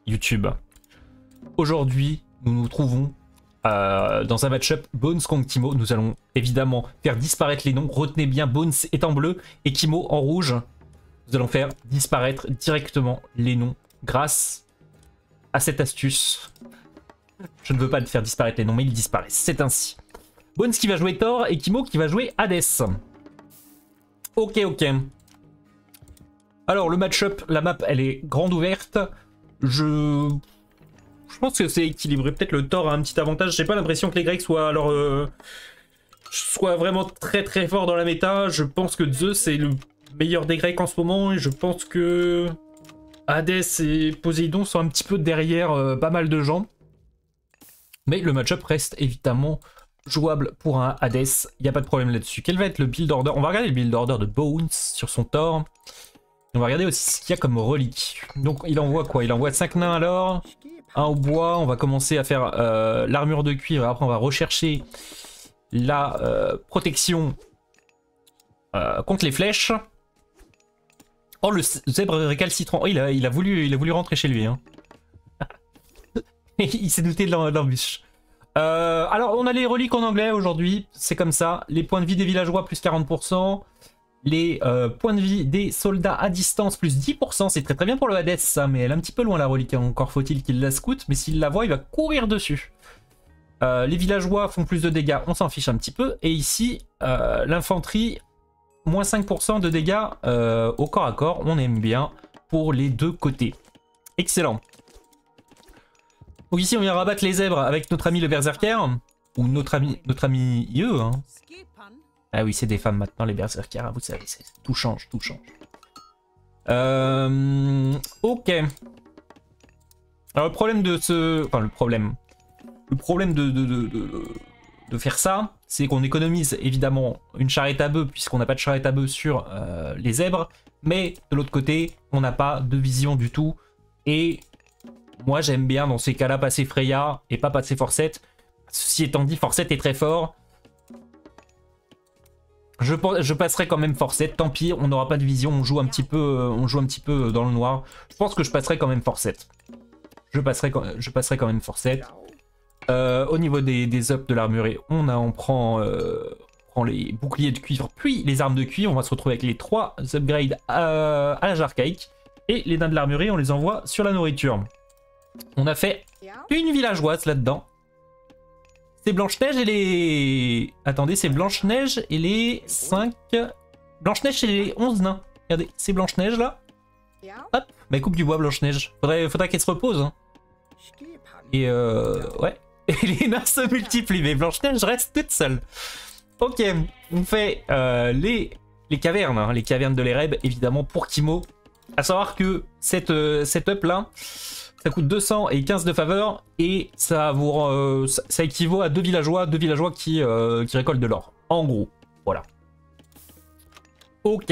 YouTube. Aujourd'hui, nous nous trouvons dans un match-up Bones contre Kimo. Nous allons évidemment faire disparaître les noms. Retenez bien, Bones est en bleu et Kimo en rouge. Nous allons faire disparaître directement les noms grâce à cette astuce. Je ne veux pas faire disparaître les noms, mais ils disparaissent. C'est ainsi. Bones qui va jouer Thor et Kimo qui va jouer Hades. Ok. Alors, le match-up, la map, elle est grande ouverte. Je pense que c'est équilibré. Peut-être le Thor a un petit avantage. J'ai pas l'impression que les Grecs soient vraiment très forts dans la méta. Je pense que Zeus est le meilleur des Grecs en ce moment. Et je pense que Hades et Poséidon sont un petit peu derrière pas mal de gens. Mais le match-up reste évidemment jouable pour un Hades. Il n'y a pas de problème là-dessus. Quel va être le build order? On va regarder le build order de Bones sur son Thor. On va regarder aussi ce qu'il y a comme relique. Donc il envoie quoi? Il envoie 5 nains alors. Un au bois. On va commencer à faire l'armure de cuivre. Après on va rechercher la protection contre les flèches. Oh, le zèbre récalcitrant. Oh, il a voulu rentrer chez lui. Hein. Il s'est douté de l'embûche. Alors on a les reliques en anglais aujourd'hui. C'est comme ça. Les points de vie des villageois plus 40%. Les points de vie des soldats à distance plus 10%, c'est très bien pour le Hades ça, mais elle est un petit peu loin la relique, encore faut-il qu'il la scoute, mais s'il la voit il va courir dessus. Les villageois font plus de dégâts, on s'en fiche un petit peu, et ici l'infanterie, moins 5% de dégâts au corps à corps, on aime bien pour les deux côtés. Excellent. Donc ici on vient rabattre les zèbres avec notre ami le berserker, ou notre ami IE, hein. Ah oui, c'est des femmes maintenant, les berserkers, vous savez, tout change. Ok. Alors le problème de ce... Enfin, le problème de faire ça, c'est qu'on économise évidemment une charrette à bœufs, puisqu'on n'a pas de charrette à bœufs sur les zèbres, mais de l'autre côté, on n'a pas de vision du tout. Et moi, j'aime bien dans ces cas-là passer Freya et pas passer Forsett. Ceci étant dit, Forsett est très fort. Je passerai quand même Forsett, tant pis, on n'aura pas de vision, on joue un petit peu dans le noir. Je pense que je passerai quand même Forsett. Je passerai quand même Forsett. Au niveau des ups de l'armurerie, on prend les boucliers de cuivre, puis les armes de cuivre. On va se retrouver avec les 3 upgrades à l'âge archaïque. Et les nains de l'armurerie, on les envoie sur la nourriture. On a fait une villageoise là-dedans. C'est Blanche-Neige et les... Attendez, c'est Blanche-Neige et les 5... Blanche-Neige et les 11 nains. Regardez, c'est Blanche-Neige là. Hop, bah coupe du bois Blanche-Neige. Faudra qu'elle se repose. Hein. Et ouais. Et les nains se multiplient, mais Blanche-Neige reste toute seule. Ok, on fait les cavernes, hein, les cavernes de l'Ereb, évidemment, pour Kimo. À savoir que cette up là... Ça coûte 200 et 15 de faveur et ça équivaut à deux villageois qui récoltent de l'or. En gros, voilà. Ok.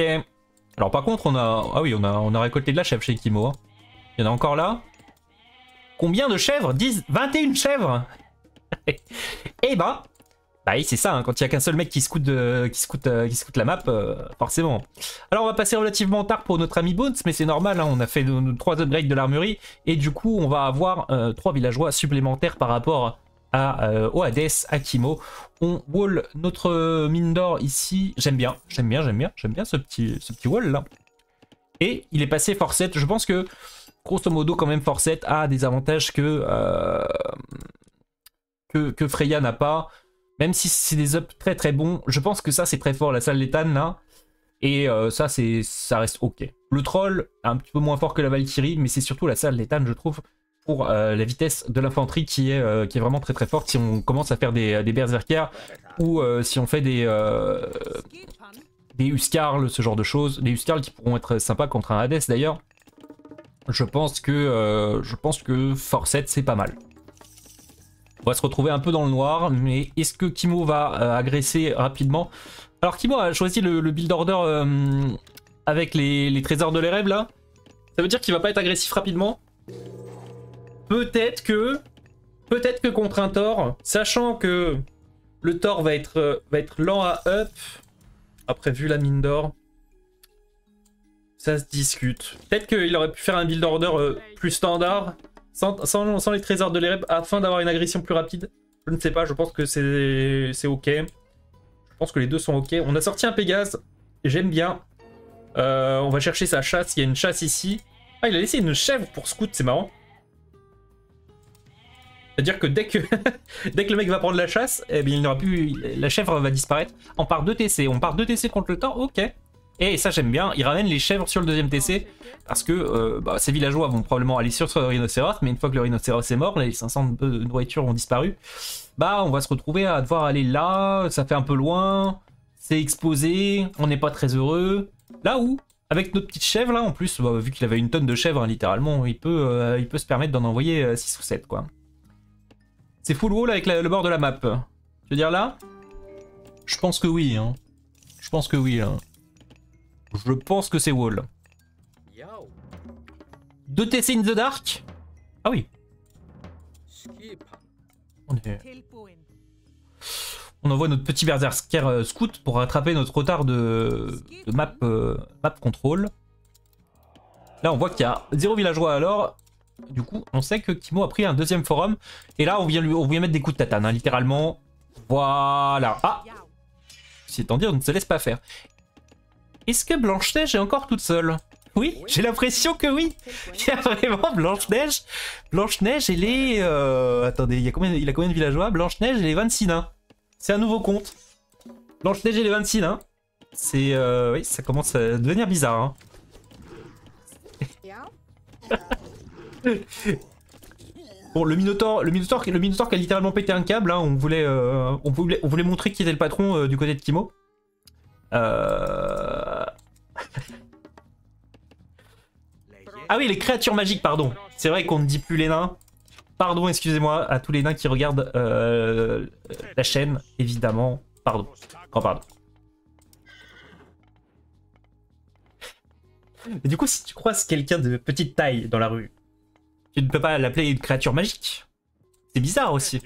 Alors par contre, on a récolté de la chèvre chez Kimo. Hein. Il y en a encore là. Combien de chèvres? 21 chèvres. Et bah oui, c'est ça, hein, quand il n'y a qu'un seul mec qui scoute la map, forcément. Alors on va passer relativement tard pour notre ami Bones, mais c'est normal, hein, on a fait nos 3 upgrades de l'armurerie, et du coup on va avoir 3 villageois supplémentaires par rapport au Hades, à Kimo. On wall notre mine d'or ici, j'aime bien ce petit wall là. Et il est passé Forsett, je pense que grosso modo quand même Forsett a des avantages que Freya n'a pas. Même si c'est des ups très bons, je pense que ça c'est très fort, la salle d'étan là. Et ça reste ok. Le troll, un petit peu moins fort que la Valkyrie, mais c'est surtout la salle d'étan, je trouve, pour la vitesse de l'infanterie qui est vraiment très forte si on commence à faire des berserkers ou si on fait des Huskarls, ce genre de choses. Des Huskarls qui pourront être sympas contre un Hades d'ailleurs. Je pense que Forsett c'est pas mal. On va se retrouver un peu dans le noir, mais est-ce que Kimo va agresser rapidement? Alors Kimo a choisi le build order avec les trésors de l'Ereb là. Ça veut dire qu'il va pas être agressif rapidement. Peut-être que contre un Thor, sachant que le Thor va être lent à up, après vu la mine d'or, ça se discute. Peut-être qu'il aurait pu faire un build order plus standard Sans les trésors de l'Ereb, afin d'avoir une agression plus rapide. Je ne sais pas, je pense que c'est ok. Je pense que les deux sont ok. On a sorti un Pégase, j'aime bien. On va chercher sa chasse, il y a une chasse ici. Ah, il a laissé une chèvre pour scout, c'est marrant. C'est-à-dire que dès que le mec va prendre la chasse, eh bien, il n'aura plus... La chèvre va disparaître. On part 2 TC. On part 2 TC contre le temps, ok. Et ça, j'aime bien. Il ramène les chèvres sur le deuxième TC. Parce que ces villageois vont probablement aller sur le rhinocéros. Mais une fois que le rhinocéros est mort, les 500 de nourriture ont disparu. Bah, on va se retrouver à devoir aller là. Ça fait un peu loin. C'est exposé. On n'est pas très heureux. Là où, avec notre petite chèvre, là, en plus, bah, vu qu'il avait une tonne de chèvres, hein, littéralement, il peut se permettre d'en envoyer 6 ou 7, quoi. C'est full wall avec le bord de la map. Tu veux dire là? Je pense que oui, hein. Je pense que oui, hein. Je pense que c'est wall. 2 TC in the dark? Ah oui. On envoie notre petit berserker scout pour rattraper notre retard de map control. Là, on voit qu'il y a 0 villageois alors. Du coup, on sait que Kimo a pris un deuxième forum. Et là, on vient mettre des coups de tatane, hein, littéralement. Voilà. Ah! C'est étant dit, on ne se laisse pas faire. Est-ce que Blanche-Neige est encore toute seule? Oui, j'ai l'impression que oui. Il y a vraiment Blanche-Neige. Blanche-Neige, elle est... Attendez, il a combien de villageois? Blanche-Neige, elle est 26 nains. C'est un nouveau compte. Blanche-Neige, elle est 26 nains. C'est... oui, ça commence à devenir bizarre, hein. Bon, le Minotaur qui a littéralement pété un câble, hein, on voulait montrer qui était le patron du côté de Kimo. Ah oui, les créatures magiques, pardon. C'est vrai qu'on ne dit plus les nains. Pardon, excusez-moi à tous les nains qui regardent la chaîne, évidemment. Pardon. Oh, pardon. Mais du coup, si tu croises quelqu'un de petite taille dans la rue, tu ne peux pas l'appeler une créature magique. C'est bizarre aussi.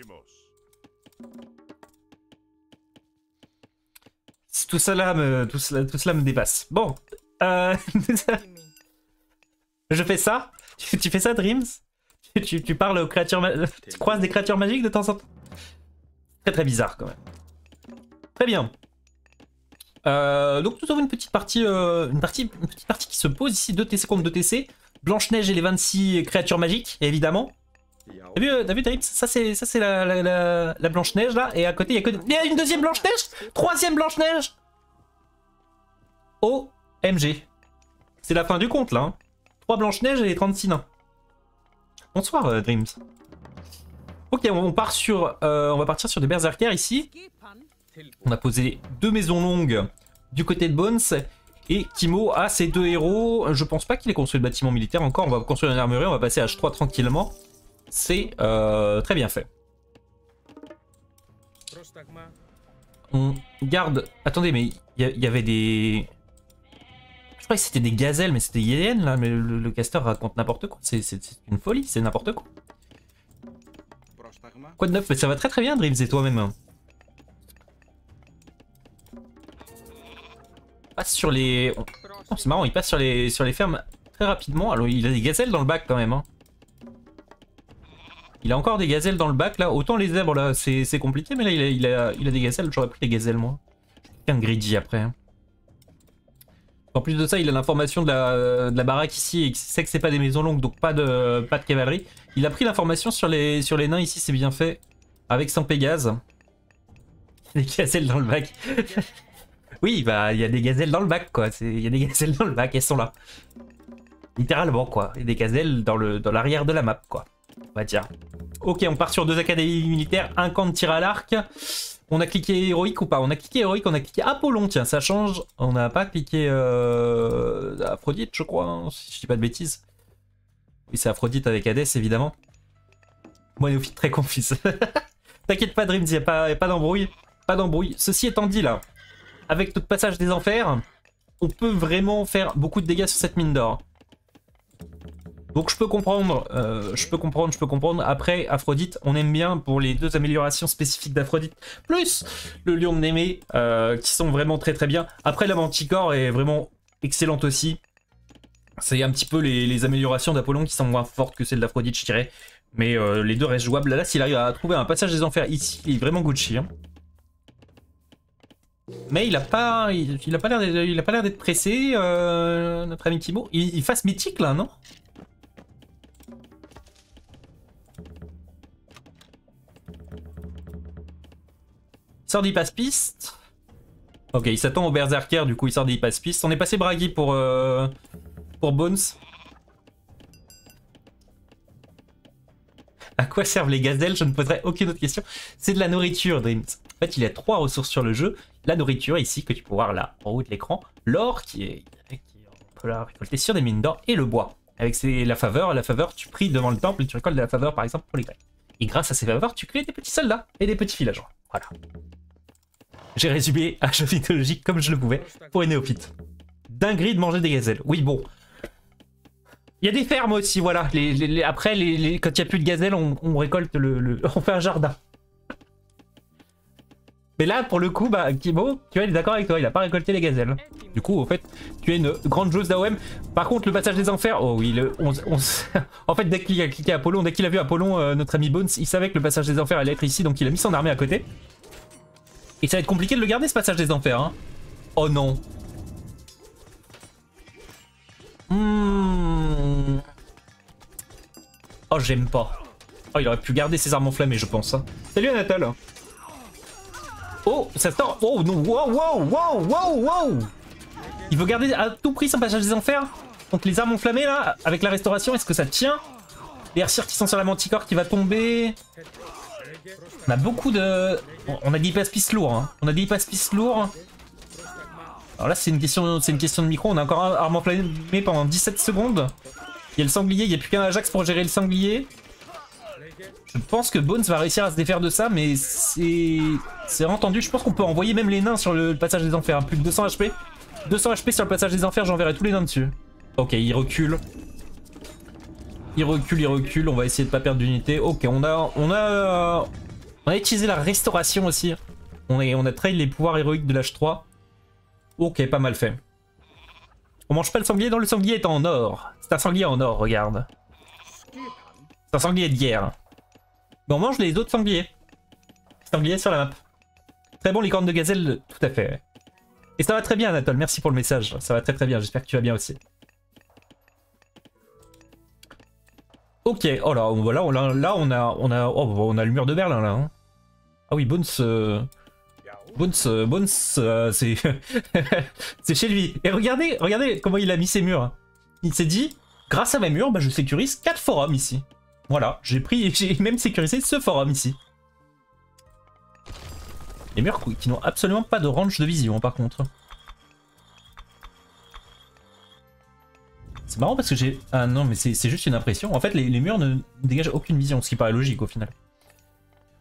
Tout cela me dépasse. Bon. Je fais ça. Tu fais ça, Dreams? Tu parles aux créatures... Tu croises des créatures magiques de temps en temps? Très très bizarre quand même. Très bien. Donc nous avons une petite partie qui se pose ici. 2 TC contre 2 TC. Blanche-Neige et les 26 créatures magiques, évidemment. T'as vu Dreams? Ça c'est la Blanche-Neige là. Et à côté, il y a une deuxième Blanche-Neige. 3e Blanche-Neige. OMG. C'est la fin du compte là. Hein. 3 Blanche-Neige et les 36 nains. Bonsoir Dreams. Ok, on va partir sur des berserkers ici. On a posé 2 maisons longues du côté de Bones. Et Kimo a ses 2 héros. Je pense pas qu'il ait construit le bâtiment militaire encore. On va construire une armurerie, on va passer à H3 tranquillement. C'est très bien fait. On garde... Attendez, mais il y avait des... Je crois que c'était des gazelles, mais c'était des hyènes là. Mais le caster raconte n'importe quoi. C'est une folie, c'est n'importe quoi. Quoi de neuf? Mais ça va très très bien, Dreams, et toi-même. Passe sur les... Oh, c'est marrant, il passe sur les fermes très rapidement. Alors il a des gazelles dans le bac quand même. Hein. Il a encore des gazelles dans le bac là. Autant les zèbres là, c'est compliqué, mais là il a des gazelles. J'aurais pris les gazelles moi. Je suis un greedy après. Hein. En plus de ça, il a l'information de la baraque ici et il sait que c'est pas des maisons longues, donc pas de cavalerie. Il a pris l'information sur les nains ici, c'est bien fait. Avec son Pégase. Des gazelles dans le bac. Oui, bah il y a des gazelles dans le bac quoi. Il y a des gazelles dans le bac, elles sont là. Littéralement quoi. Il y a des gazelles dans l'arrière de la map quoi. On va dire. Ok, on part sur 2 académies militaires, un camp de tir à l'arc. On a cliqué héroïque ou pas? On a cliqué héroïque, on a cliqué Apollon, tiens, ça change. On n'a pas cliqué Aphrodite, je crois, hein, si je dis pas de bêtises. Oui, c'est Aphrodite avec Hadès, évidemment. Moi, néophyte très confuse. T'inquiète pas, Dreams, il n'y a pas d'embrouille. Pas d'embrouille. Ceci étant dit, là, avec notre passage des enfers, on peut vraiment faire beaucoup de dégâts sur cette mine d'or. Donc je peux comprendre, je peux comprendre. Après, Aphrodite, on aime bien pour les 2 améliorations spécifiques d'Aphrodite, plus le lion de Némée, qui sont vraiment très très bien. Après, la Manticore est vraiment excellente aussi. C'est un petit peu les améliorations d'Apollon qui sont moins fortes que celles d'Aphrodite, je dirais. Mais les deux restent jouables. Là, s'il arrive à trouver un passage des enfers ici, il est vraiment Gucci. Hein. Mais il a pas l'air d'être pressé, notre ami Kimo. Il fasse mythique là, non? Il sort d'Hypaspiste. Ok, il s'attend au Berserker, du coup il sort d'Hypaspiste. On est passé Bragi pour Bones. À quoi servent les gazelles? Je ne poserai aucune autre question. C'est de la nourriture, Dreams. En fait, il y a 3 ressources sur le jeu. La nourriture, ici, que tu peux voir là, en haut de l'écran. L'or, on peut la récolter sur des mines d'or. Et le bois. Avec la faveur, tu pries devant le temple et tu récoltes de la faveur, par exemple, pour les Grecs. Et grâce à ces faveurs, tu crées des petits soldats et des petits villageois. Voilà. J'ai résumé un jeu mythologique comme je le pouvais pour les néophytes. Dinguerie de manger des gazelles. Oui, bon. Il y a des fermes aussi, voilà. Après, quand il n'y a plus de gazelles, on récolte on fait un jardin. Mais là, pour le coup, bah, Kimo, tu vois, il est d'accord avec toi, il a pas récolté les gazelles. Du coup, au fait, tu es une grande joueuse d'AOM. Par contre, le passage des enfers, oh oui, en fait, dès qu'il a cliqué Apollon, dès qu'il a vu Apollon, notre ami Bones, il savait que le passage des enfers allait être ici, donc il a mis son armée à côté. Et ça va être compliqué de le garder, ce passage des enfers, hein. Oh non. Oh, j'aime pas. Oh, il aurait pu garder ses armes enflammées, je pense. Hein. Salut Anatole. Oh, ça sort. Oh non, wow. Il veut garder à tout prix son passage des enfers. Donc les armes enflammées là, avec la restauration, est-ce que ça tient? Les archers qui sont sur la manticore qui va tomber. On a beaucoup de... On a des hypaspis lourds. Hein. On a des hypaspis lourds. Alors là, c'est une question de micro. On a encore un arme enflammée pendant 17 secondes. Il y a le sanglier. Il n'y a plus qu'un Ajax pour gérer le sanglier. Je pense que Bones va réussir à se défaire de ça, mais c'est entendu. Je pense qu'on peut envoyer même les nains sur le passage des enfers. Plus de 200 HP. 200 HP sur le passage des enfers, j'enverrai tous les nains dessus. Ok, il recule. Il recule. On va essayer de pas perdre d'unité. Ok, on a utilisé la restauration aussi. On a trade les pouvoirs héroïques de l'âge 3. Ok, pas mal fait. On mange pas le sanglier, non, le sanglier est en or. C'est un sanglier en or, regarde. C'est un sanglier de guerre. Mais on mange les autres sangliers. Sangliers sur la map. Très bon les cornes de gazelle, tout à fait. Et ça va très bien Anatole, merci pour le message. Ça va très bien, j'espère que tu vas bien aussi. Ok, oh là, voilà, on a le mur de Berlin là. Hein. Ah oui, Bones, c'est c'est chez lui. Et regardez comment il a mis ses murs. Il s'est dit, grâce à mes murs, bah, je sécurise 4 forums ici. Voilà, j'ai même sécurisé ce forum ici. Les murs qui n'ont absolument pas de range de vision par contre. C'est marrant parce que j'ai... Ah non mais c'est juste une impression. En fait les murs ne dégagent aucune vision, ce qui paraît logique au final.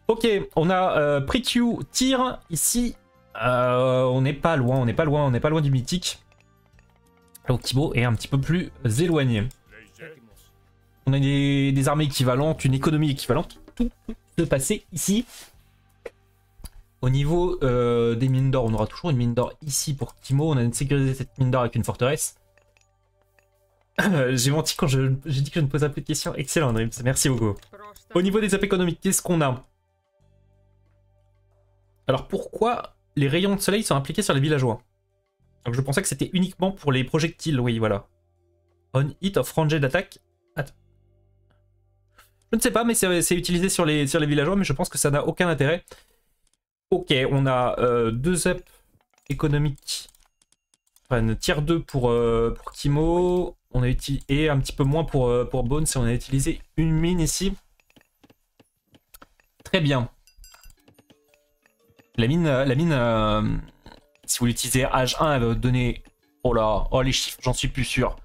Ok, on a Prityu tire ici. On n'est pas loin du mythique. Donc Thibaut est un petit peu plus éloigné. On a des armées équivalentes, une économie équivalente. Tout peut se passer ici. Au niveau des mines d'or, on aura toujours une mine d'or ici pour Kimo. On a sécurisé cette mine d'or avec une forteresse. J'ai menti quand j'ai dit que je ne posais plus de questions. Excellent, Dreams. Merci beaucoup. Au niveau des apps économiques, qu'est-ce qu'on a? Alors pourquoi les rayons de soleil sont appliqués sur les villageois? Donc je pensais que c'était uniquement pour les projectiles. Oui, voilà. On hit of ranged attack. Attends. Je ne sais pas, mais c'est utilisé sur les villageois, mais je pense que ça n'a aucun intérêt. Ok, on a 2 apps économiques. Enfin, tier 2 pour Kimo. On a et un petit peu moins pour Bones. Et on a utilisé une mine ici. Très bien. La mine si vous l'utilisez H1, elle va vous donner... Oh là, oh les chiffres, j'en suis plus sûr.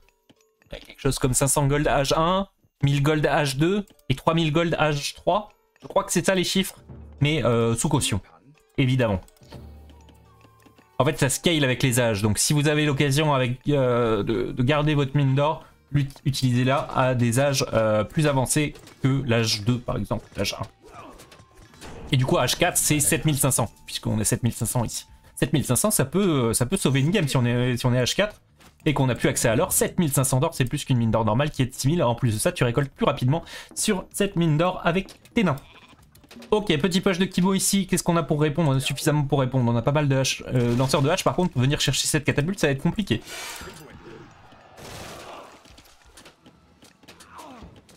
Il y a quelque chose comme 500 gold H1, 1000 gold H2 et 3000 gold H3. Je crois que c'est ça les chiffres, mais sous caution, évidemment. En fait, ça scale avec les âges, donc si vous avez l'occasion de garder votre mine d'or, utilisez-la à des âges plus avancés que l'âge 2, par exemple, l'âge 1. Et du coup, H4, c'est 7500, puisqu'on est 7500 ici. 7500, ça peut sauver une game si on est H4. et qu'on n'a plus accès à l'or. 7500 d'or, c'est plus qu'une mine d'or normale qui est de 6000. En plus de ça, tu récoltes plus rapidement sur cette mine d'or avec tes nains. Ok, petit push de Kimo ici. Qu'est-ce qu'on a pour répondre? On a suffisamment pour répondre. On a pas mal de haches. Lanceurs de hache, par contre, pour venir chercher cette catapulte, ça va être compliqué.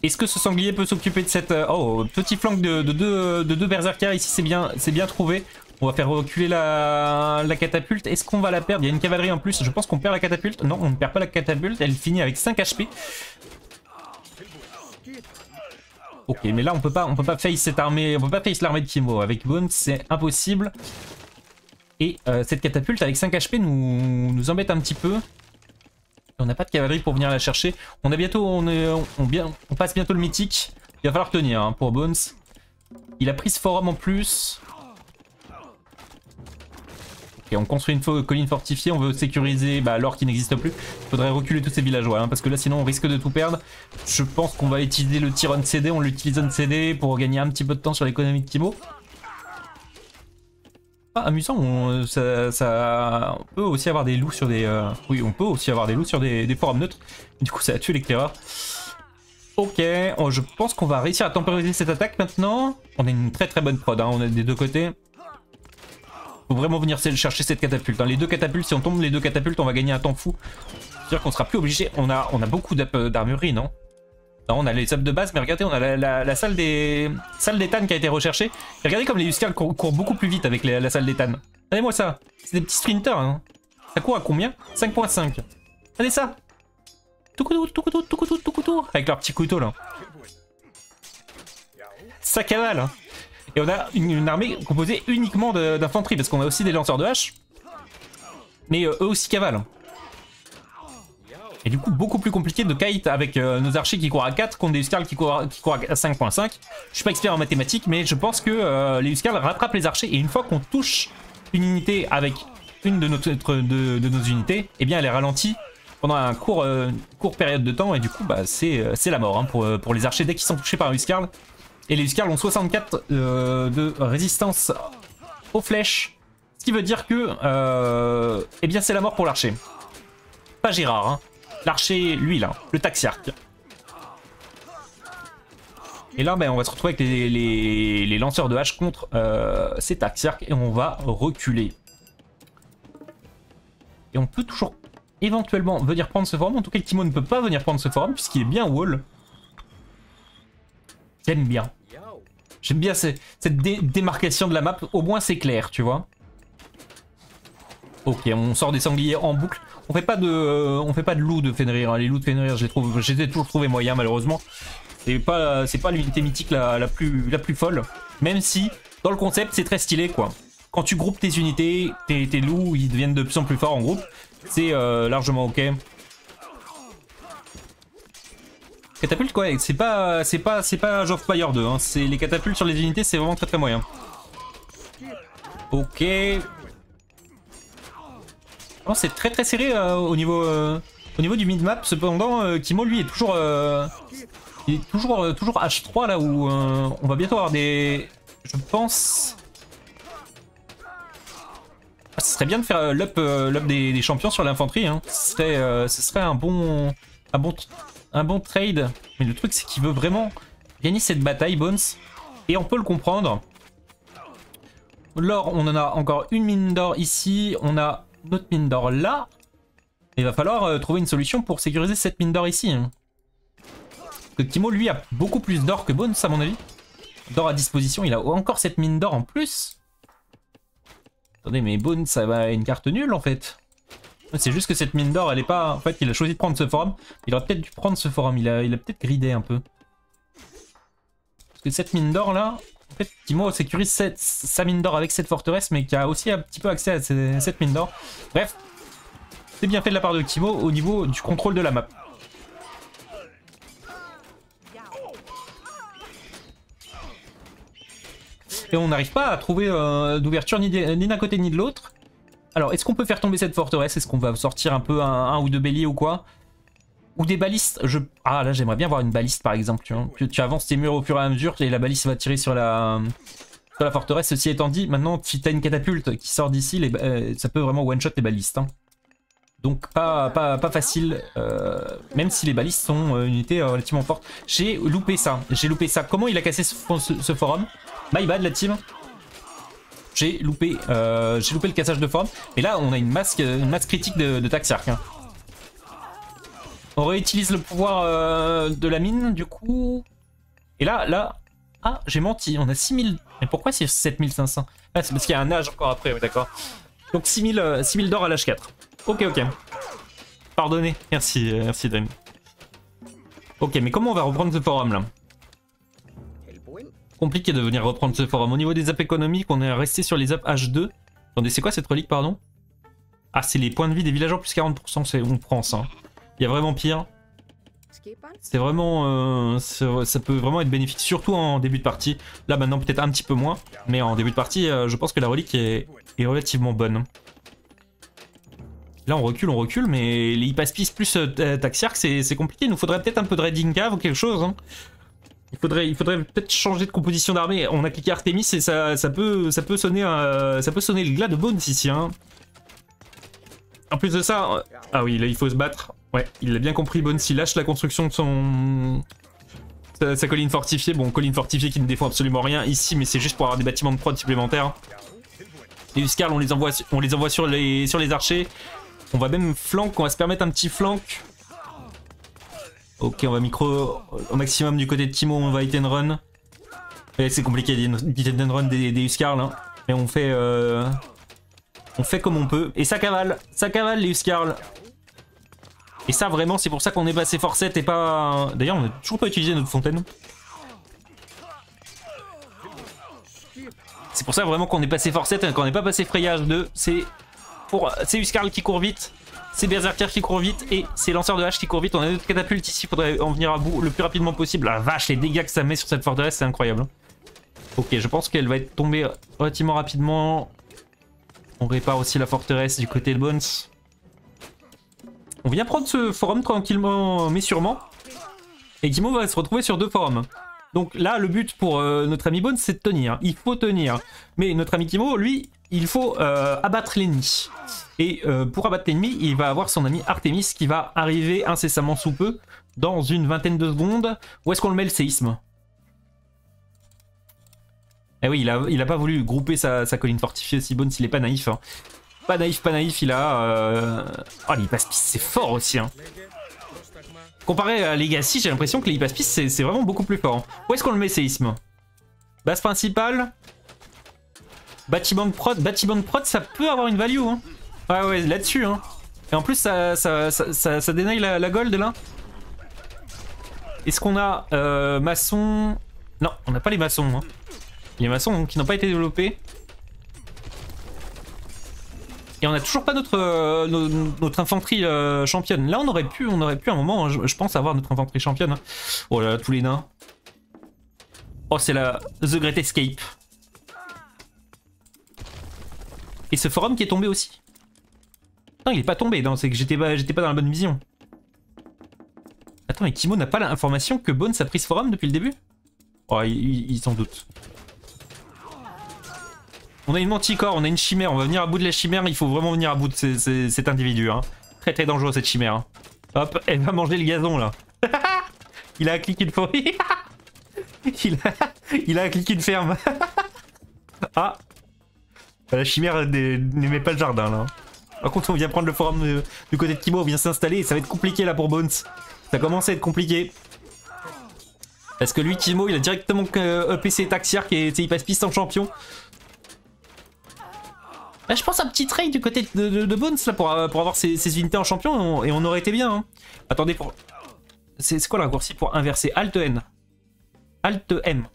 Est-ce que ce sanglier peut s'occuper de cette... Oh, petit flank de deux berserkers ici, c'est bien trouvé. On va faire reculer la catapulte. Est-ce qu'on va la perdre? Il y a une cavalerie en plus. Je pense qu'on perd la catapulte. Non, on ne perd pas la catapulte. Elle finit avec 5 HP. Ok, mais là on peut pas face cette armée, on peut pas face l'armée de Kimo. Avec Bones, c'est impossible. Et cette catapulte avec 5 HP nous embête un petit peu. On n'a pas de cavalerie pour venir la chercher. On a bientôt, on passe bientôt le mythique. Il va falloir tenir hein, pour Bones. Il a pris ce forum en plus. Ok, on construit une colline fortifiée. On veut sécuriser l'or qui n'existe plus. Il faudrait reculer tous ces villageois hein, parce que là sinon on risque de tout perdre. Je pense qu'on va utiliser le tir on CD. On l'utilise on CD pour gagner un petit peu de temps sur l'économie de Kimo. Ah, amusant, on peut aussi avoir des loups sur des... Oui, on peut aussi avoir des loups sur des forums neutres. Du coup, ça a tué l'éclaireur. Ok, je pense qu'on va réussir à temporiser cette attaque maintenant. On a une très bonne prod, hein, on a des deux côtés. Faut vraiment venir chercher cette catapulte. Hein. Les deux catapultes, si on tombe les deux catapultes, on va gagner un temps fou. C'est-à-dire qu'on sera plus obligé... On a beaucoup d'armurerie, non? Non, on a les subs de base, mais regardez, on a la salle d'éthane qui a été recherchée. Et regardez comme les Huskarls courent beaucoup plus vite avec la salle d'éthane. Regardez-moi ça. C'est des petits sprinters. Hein. Ça court à combien? 5.5. Regardez ça. Tout couteau. Avec leur petit couteau là. Ça cavale. Hein. Et on a une armée composée uniquement d'infanterie, parce qu'on a aussi des lanceurs de hache. Mais eux aussi cavalent. Et du coup, beaucoup plus compliqué de kite avec nos archers qui courent à 4 contre des Huskarls qui courent à 5.5. Je suis pas expert en mathématiques, mais je pense que les Huskarls rattrapent les archers. Et une fois qu'on touche une unité avec une de nos unités, eh bien elle est ralentie pendant une courte période de temps. Et du coup, c'est la mort hein, pour les archers dès qu'ils sont touchés par un Huskarl. Et les Huskarls ont 64 de résistance aux flèches. Ce qui veut dire que eh bien c'est la mort pour l'archer. Pas Gérard, hein. L'archer, lui là, le taxiarque. Et là, on va se retrouver avec les lanceurs de hache contre ces taxiarques et on va reculer. Et on peut toujours éventuellement venir prendre ce forum. En tout cas, le Kimo ne peut pas venir prendre ce forum puisqu'il est bien wall. J'aime bien. J'aime bien cette démarcation de la map. Au moins, c'est clair, tu vois. Ok, on sort des sangliers en boucle. On fait pas de loups de Fenrir. Hein. Les loups de Fenrir, je les ai toujours trouvés moyens malheureusement. C'est pas l'unité mythique la plus folle. Même si, dans le concept, c'est très stylé quoi. Quand tu groupes tes unités, tes loups, ils deviennent de plus en plus forts en groupe. C'est largement ok. Catapulte quoi, c'est pas Age of Empires 2. Hein. Les catapultes sur les unités, c'est vraiment très moyen. Ok. C'est très serré au niveau du mid-map. Cependant, Kimo lui est toujours H3 là où on va bientôt avoir des... Je pense... Ah, ce serait bien de faire l'up des champions sur l'infanterie. Hein. Ce serait un bon trade. Mais le truc c'est qu'il veut vraiment gagner cette bataille, Bones. Et on peut le comprendre. L'or, on en a encore une mine d'or ici. On a notre mine d'or là. Il va falloir trouver une solution pour sécuriser cette mine d'or ici. Hein. Parce que Kimo lui a beaucoup plus d'or que Bones à mon avis. D'or à disposition, il a encore cette mine d'or en plus. Attendez, mais Bones ça va une carte nulle en fait. C'est juste que cette mine d'or elle est pas... En fait il a choisi de prendre ce forum. Il aurait peut-être dû prendre ce forum, il a peut-être gridé un peu. Parce que cette mine d'or là... En fait, Kimo sécurise sa mine d'or avec cette forteresse, mais qui a aussi un petit peu accès à cette mine d'or. Bref, c'est bien fait de la part de Kimo au niveau du contrôle de la map. Et on n'arrive pas à trouver d'ouverture ni d'un côté ni de l'autre. Alors, est-ce qu'on peut faire tomber cette forteresse? Est-ce qu'on va sortir un peu un ou deux béliers ou quoi? Ou des balistes. Ah là j'aimerais bien voir une baliste par exemple. Tu avances tes murs au fur et à mesure et la baliste va tirer sur la forteresse. Ceci étant dit, maintenant si t'as une catapulte qui sort d'ici, ça peut vraiment one shot les balistes. Hein. Donc pas facile, même si les balises sont une unité relativement forte. J'ai loupé ça, Comment il a cassé ce forum? My bad la team. J'ai loupé le cassage de forum. Et là on a une masse critique de Taxiarch. Hein. On réutilise le pouvoir de la mine du coup. Et là... Ah, j'ai menti, on a 6000... Mais pourquoi c'est 7500? Ah, c'est parce qu'il y a un âge encore après, oui, d'accord. Donc 6000 d'or à l'âge 4. Ok. Pardonnez, merci Dream. Ok, mais comment on va reprendre ce forum là? Compliqué de venir reprendre ce forum. Au niveau des apps économiques, on est resté sur les apps H2. Attendez, c'est quoi cette relique, pardon? Ah, c'est les points de vie des villageois plus 40%, on prend ça. Il y a vraiment pire. C'est vraiment... ça peut vraiment être bénéfique, surtout en début de partie. Là maintenant peut-être un petit peu moins, mais en début de partie, je pense que la relique est relativement bonne. Là on recule, mais les Hypaspis plus Taxiarch, c'est compliqué. Il nous faudrait peut-être un peu de Raiding Cave ou quelque chose. Hein. Il faudrait peut-être changer de composition d'armée. On a cliqué Artemis et ça peut sonner le glas de Bones ici. Hein. En plus de ça... Ah oui, là il faut se battre. Ouais, il a bien compris, Bones, il lâche la construction de sa colline fortifiée. Bon, colline fortifiée qui ne défend absolument rien ici, mais c'est juste pour avoir des bâtiments de prod supplémentaires. Les Huskarls, on les envoie sur les archers. On va même flank, on va se permettre un petit flank. Ok, on va micro au maximum du côté de Timo, on va hit and run. C'est compliqué hit and run des Huskarls, hein. Mais on fait comme on peut. Et ça cavale les Huskarls. Et ça vraiment c'est pour ça qu'on est passé Force 7 et pas... D'ailleurs on n'a toujours pas utilisé notre fontaine. C'est pour ça vraiment qu'on est passé Force 7 et qu'on n'est pas passé Frayage 2. C'est Huskarl qui court vite, c'est Berserker qui court vite et c'est Lanceur de hache qui court vite. On a notre catapulte ici, il faudrait en venir à bout le plus rapidement possible. La vache, les dégâts que ça met sur cette forteresse c'est incroyable. Ok, je pense qu'elle va être tombée relativement rapidement. On répare aussi la forteresse du côté de Bones. On vient prendre ce forum tranquillement mais sûrement. Et Timo va se retrouver sur 2 forums. Donc là, le but pour notre ami Bones, c'est de tenir. Il faut tenir. Mais notre ami Timo, lui, il faut abattre l'ennemi. Et pour abattre l'ennemi, il va avoir son ami Artemis qui va arriver incessamment sous peu, dans une vingtaine de secondes. Où est-ce qu'on le met le séisme? Eh oui, il a pas voulu grouper sa colline fortifiée aussi. Bones, il est pas naïf. Hein. Pas naïf, il a... Oh, les Hypaspis, c'est fort aussi. Hein. Comparé à Legacy, j'ai l'impression que les Hypaspis, c'est vraiment beaucoup plus fort. Hein. Où est-ce qu'on le met, séisme? Base principale. Bâtiment de prod, ça peut avoir une value. Hein. Ouais, là-dessus. Hein. Et en plus, ça dénaille la gold, là. Est-ce qu'on a maçon... Non, on n'a pas les maçons. Hein. Les maçons qui n'ont pas été développés. Et on n'a toujours pas notre infanterie championne. Là, on aurait pu à un moment, je pense, avoir notre infanterie championne. Oh là là, tous les nains. Oh, c'est la The Great Escape. Et ce forum qui est tombé aussi. Non, il est pas tombé, non, c'est que j'étais pas dans la bonne vision. Attends, mais Kimo n'a pas l'information que Bones a pris ce forum depuis le début? Oh, il s'en doute. On a une manticore, on a une chimère, on va venir à bout de la chimère, il faut vraiment venir à bout de cet individu. Hein. Très très dangereux cette chimère. Hein. Hop, elle va manger le gazon là. Il a cliqué de forêt. il a cliqué de ferme. Ah, la chimère n'aimait pas le jardin là. Par contre on vient prendre le forum du côté de Kimo, on vient s'installer et ça va être compliqué là pour Bones. Ça commence à être compliqué. Parce que lui, Kimo, il a directement EPC Taxiarch et ses Hypaspis en champion. Là, je pense un petit trade du côté de Bones là, pour avoir ses unités en champion et on aurait été bien. Hein. Attendez, c'est quoi le raccourci pour inverser? Alt N. Alt M.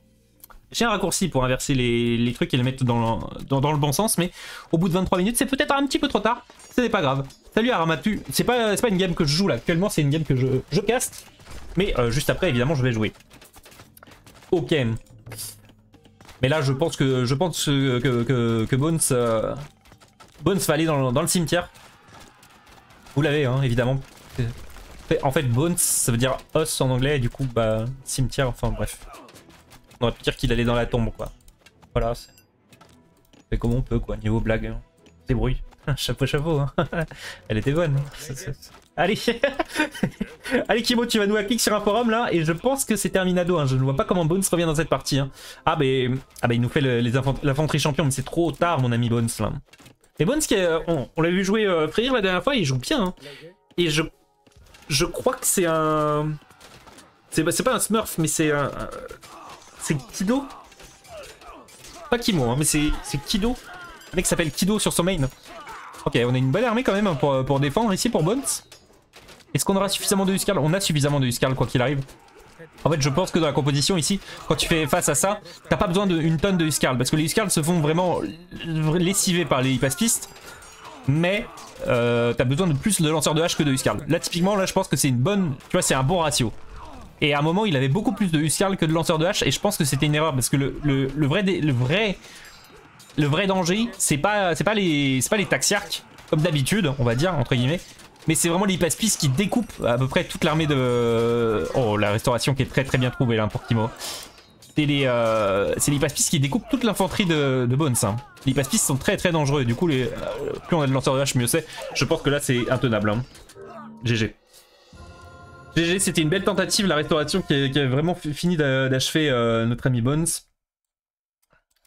J'ai un raccourci pour inverser les trucs et les mettre dans le bon sens, mais au bout de 23 minutes, c'est peut-être un petit peu trop tard. Ce n'est pas grave. Salut Aramatu. C'est pas une game que je joue là. Actuellement, c'est une game que je caste. Mais juste après, évidemment, je vais jouer. Ok. Mais là, je pense que Bones va aller dans le cimetière. Vous l'avez, hein, évidemment. En fait, Bones, ça veut dire os en anglais, et du coup, bah, cimetière, enfin bref. On aurait pu dire qu'il allait dans la tombe, quoi. Voilà. C'est comme on peut, quoi, niveau blague. Hein. Débrouille. Chapeau, hein. Elle était bonne. Allez. Allez Kimo, tu vas nous cliquer sur un forum là, et je pense que c'est terminado, hein. Je ne vois pas comment Bones revient dans cette partie, hein. Ah bah il nous fait l'infanterie champion, mais c'est trop tard mon ami Bones là. Et Bones, on l'a vu jouer Freyr la dernière fois, il joue bien, hein. Et je crois que c'est un... C'est pas un Smurf, mais c'est un... C'est Kido. Pas Kimo, hein, mais c'est Kido. Le mec s'appelle Kido sur son main. Ok, on a une bonne armée quand même, hein, pour défendre ici pour Bones. Est-ce qu'on aura suffisamment de Huskarl? On a suffisamment de Huskarl quoi qu'il arrive. En fait, je pense que dans la composition ici, quand tu fais face à ça, t'as pas besoin d'une tonne de Huskarl. Parce que les Huskarl se font vraiment lessiver par les hypaspistes. Mais t'as besoin de plus de lanceurs de hache que de Huskarl. Là, typiquement, là, je pense que c'est une bonne... Tu vois, c'est un bon ratio. Et à un moment, il avait beaucoup plus de Huskarl que de lanceurs de hache. Et je pense que c'était une erreur. Parce que le vrai danger, c'est pas les Taxiarques, comme d'habitude, on va dire, entre guillemets. Mais c'est vraiment les hypaspistes qui découpent à peu près toute l'armée de... Oh, la restauration qui est très très bien trouvée là pour Kimo. C'est les hypaspistes qui découpent toute l'infanterie de Bones. Hein. Les hypaspistes sont très très dangereux. Du coup, plus on a de lanceurs de hache, mieux c'est. Je pense que là, c'est intenable. Hein. GG. GG, c'était une belle tentative, la restauration qui a vraiment fini d'achever notre ami Bones.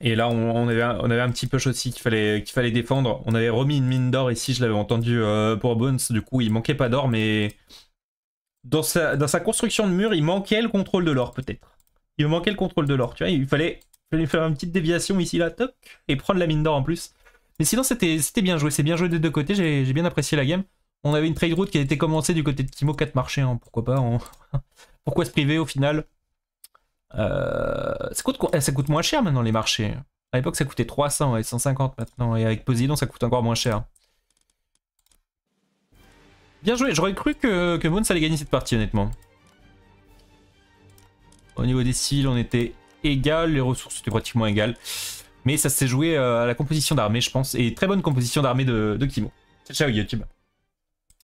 Et là, on avait un petit push aussi qu'il fallait défendre. On avait remis une mine d'or ici, je l'avais entendu pour Bones. Du coup, il manquait pas d'or, mais dans sa construction de mur, il manquait le contrôle de l'or, peut-être. Il me manquait le contrôle de l'or, tu vois. Il fallait faire une petite déviation ici, là, toc, et prendre la mine d'or en plus. Mais sinon, c'était bien joué. C'est bien joué des deux côtés. J'ai bien apprécié la game. On avait une trade route qui a été commencée du côté de Kimo, 4 marchés, hein, pourquoi pas. Pourquoi se priver au final? Ça coûte moins cher maintenant les marchés. À l'époque ça coûtait 300 et 150 maintenant. Et avec Poséidon ça coûte encore moins cher. Bien joué, j'aurais cru que Bones allait gagner cette partie honnêtement. Au niveau des civils on était égal, les ressources étaient pratiquement égales. Mais ça s'est joué à la composition d'armée je pense. Et très bonne composition d'armée de Kimo. Ciao YouTube.